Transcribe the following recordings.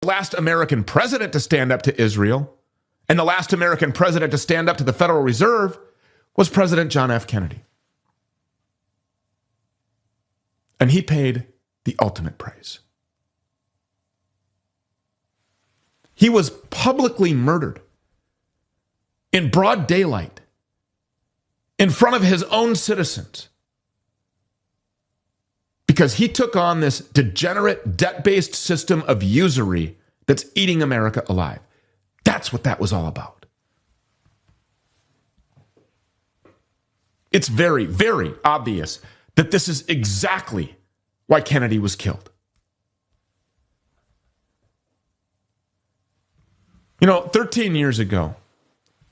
last American president to stand up to Israel, and the last American president to stand up to the Federal Reserve was President John F. Kennedy. And he paid the ultimate price. He was publicly murdered in broad daylight in front of his own citizens because he took on this degenerate, debt-based system of usury that's eating America alive. That's what that was all about. It's very, very obvious that this is exactly why Kennedy was killed. 13 years ago,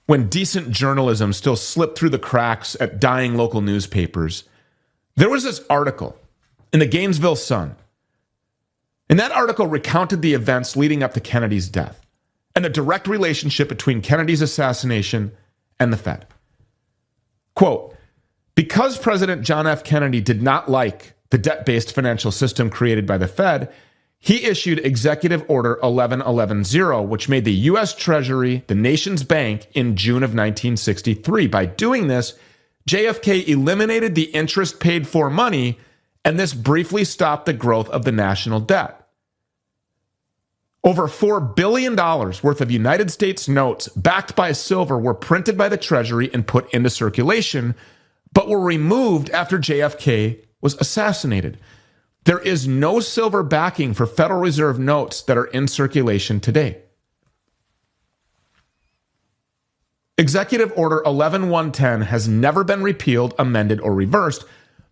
when decent journalism still slipped through the cracks at dying local newspapers, there was this article in the Gainesville Sun. And that article recounted the events leading up to Kennedy's death and the direct relationship between Kennedy's assassination and the Fed. Quote, because President John F. Kennedy did not like the debt-based financial system created by the Fed, he issued Executive Order 11110, which made the U.S. Treasury the nation's bank in June of 1963. By doing this, JFK eliminated the interest paid for money, and this briefly stopped the growth of the national debt. Over $4 billion worth of United States notes backed by silver were printed by the Treasury and put into circulation, but were removed after JFK was assassinated. There is no silver backing for Federal Reserve notes that are in circulation today. Executive Order 11110 has never been repealed, amended, or reversed,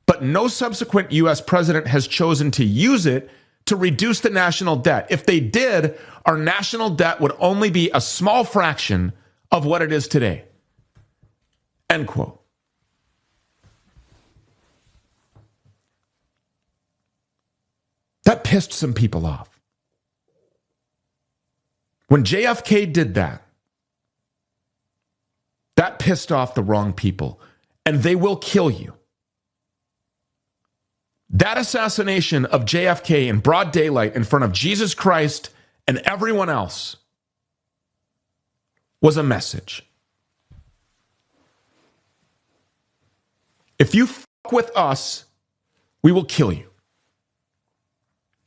but no subsequent U.S. president has chosen to use it to reduce the national debt. If they did, our national debt would only be a small fraction of what it is today. End quote. That pissed some people off. When JFK did that, that pissed off the wrong people, and they will kill you. That assassination of JFK in broad daylight in front of Jesus Christ and everyone else was a message. If you fuck with us, we will kill you.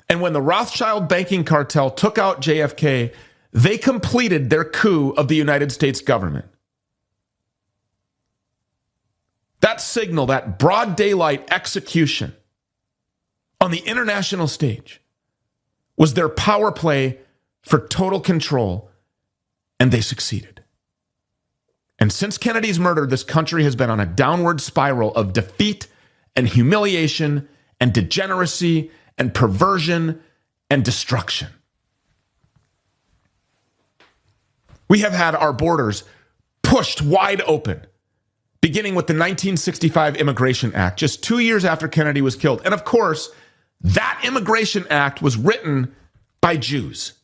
And when the Rothschild banking cartel took out JFK, they completed their coup of the United States government. That signal, that broad daylight execution on the international stage was their power play for total control, and they succeeded. And since Kennedy's murder, this country has been on a downward spiral of defeat and humiliation and degeneracy and perversion and destruction. We have had our borders pushed wide open, beginning with the 1965 Immigration Act, just 2 years after Kennedy was killed. And of course, that Immigration Act was written by Jews.